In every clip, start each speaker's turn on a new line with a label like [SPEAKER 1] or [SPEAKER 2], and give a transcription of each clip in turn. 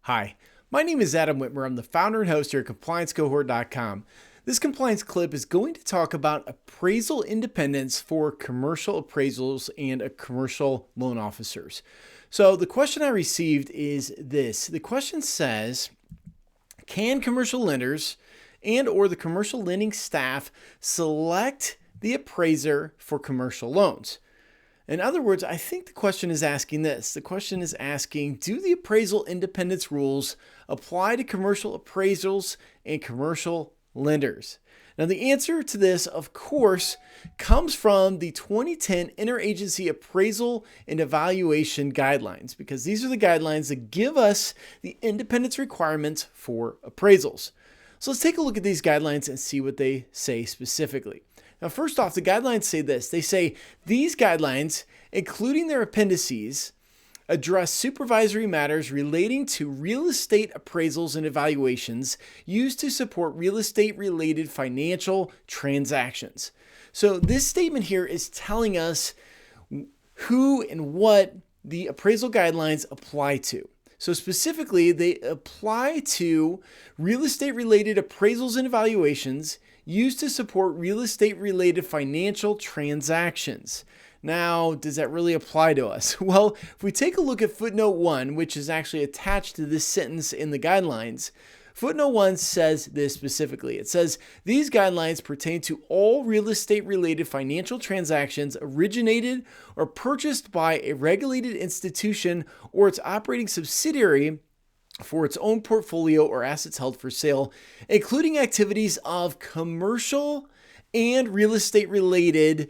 [SPEAKER 1] Hi, my name is Adam Whitmer. I'm the founder and host here at ComplianceCohort.com. This compliance clip is going to talk about appraisal independence for commercial appraisals and commercial loan officers. So the question I received is this. The question says, can commercial lenders and or the commercial lending staff select the appraiser for commercial loans? In other words, I think the question is asking this. The question is asking, do the appraisal independence rules apply to commercial appraisals and commercial lenders? Now, the answer to this, of course, comes from the 2010 Interagency Appraisal and Evaluation Guidelines, because these are the guidelines that give us the independence requirements for appraisals. So let's take a look at these guidelines and see what they say specifically. Now, first off, the guidelines say this. They say these guidelines, including their appendices, address supervisory matters relating to real estate appraisals and evaluations used to support real estate-related financial transactions. So this statement here is telling us who and what the appraisal guidelines apply to. So specifically, they apply to real estate-related appraisals and evaluations used to support real estate-related financial transactions. Now, does that really apply to us? Well, if we take a look at footnote 1, which is actually attached to this sentence in the guidelines, footnote 1 says this specifically. It says, these guidelines pertain to all real estate-related financial transactions originated or purchased by a regulated institution or its operating subsidiary for its own portfolio or assets held for sale, including activities of commercial and real estate-related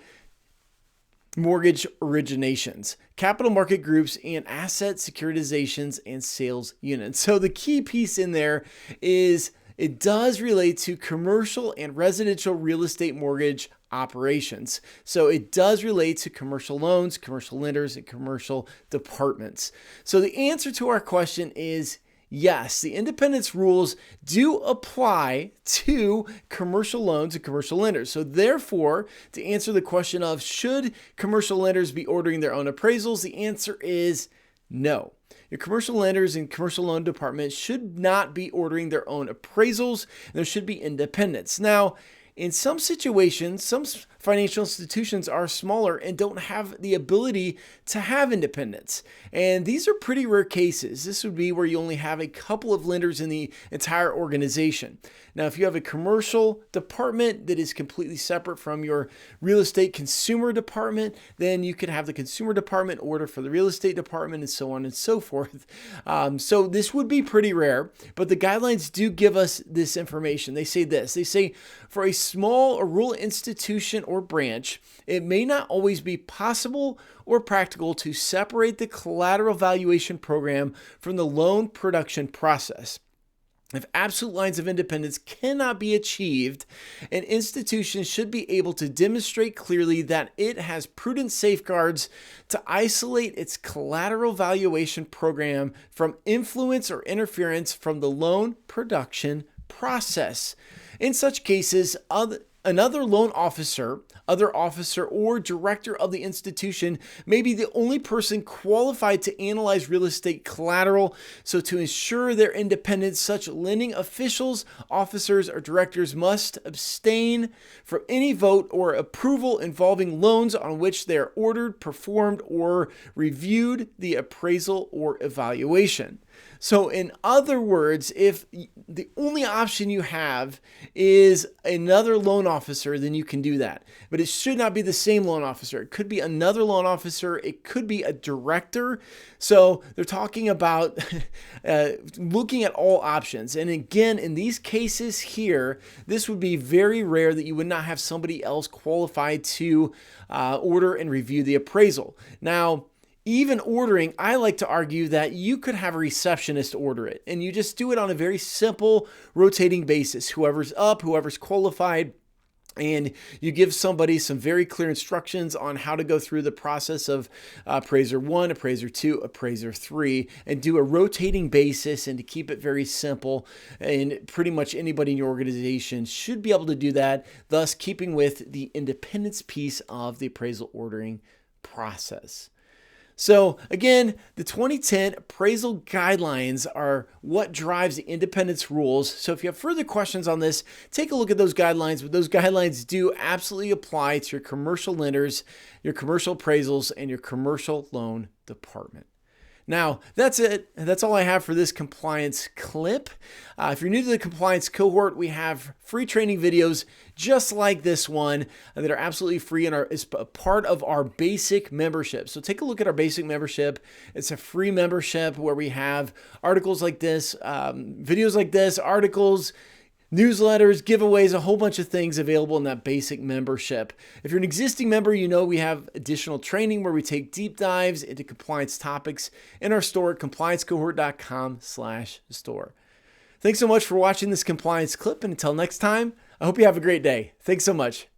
[SPEAKER 1] mortgage originations, capital market groups, and asset securitizations and sales units. So the key piece in there is it does relate to commercial and residential real estate mortgage operations. So it does relate to commercial loans, commercial lenders, and commercial departments. So the answer to our question is yes, the independence rules do apply to commercial loans and commercial lenders. So therefore, to answer the question of should commercial lenders be ordering their own appraisals, the answer is no. Your commercial lenders and commercial loan departments should not be ordering their own appraisals. There should be independence. Now, in some situations, some financial institutions are smaller and don't have the ability to have independence. And these are pretty rare cases. This would be where you only have a couple of lenders in the entire organization. Now, if you have a commercial department that is completely separate from your real estate consumer department, then you can have the consumer department order for the real estate department and so on and so forth. So this would be pretty rare, but the guidelines do give us this information. They say this. They say for a small or rural institution or branch, it may not always be possible or practical to separate the collateral valuation program from the loan production process. If absolute lines of independence cannot be achieved, an institution should be able to demonstrate clearly that it has prudent safeguards to isolate its collateral valuation program from influence or interference from the loan production process. In such cases, another loan officer, other officer, or director of the institution may be the only person qualified to analyze real estate collateral. So to ensure their independence, such lending officials, officers, or directors must abstain from any vote or approval involving loans on which they are ordered, performed, or reviewed the appraisal or evaluation. So in other words, if the only option you have is another loan officer, then you can do that. But it should not be the same loan officer. It could be another loan officer. It could be a director. So they're talking about looking at all options. And again, in these cases here, this would be very rare that you would not have somebody else qualified to order and review the appraisal. Now, even ordering, I like to argue that you could have a receptionist order it, and you just do it on a very simple rotating basis. Whoever's up, whoever's qualified, and you give somebody some very clear instructions on how to go through the process of appraiser 1, appraiser 2, appraiser 3, and do a rotating basis, and to keep it very simple. And pretty much anybody in your organization should be able to do that, thus keeping with the independence piece of the appraisal ordering process. So again, the 2010 appraisal guidelines are what drives the independence rules. So if you have further questions on this, take a look at those guidelines. But those guidelines do absolutely apply to your commercial lenders, your commercial appraisals, and your commercial loan department. Now, that's it. That's all I have for this compliance clip. If you're new to the compliance cohort, we have free training videos just like this one that are absolutely free and is a part of our basic membership. So take a look at our basic membership. It's a free membership where we have articles like this, videos like this, articles, newsletters, giveaways, a whole bunch of things available in that basic membership. If you're an existing member, you know we have additional training where we take deep dives into compliance topics in our store at compliancecohort.com/store. Thanks so much for watching this compliance clip, and until next time, I hope you have a great day. Thanks so much.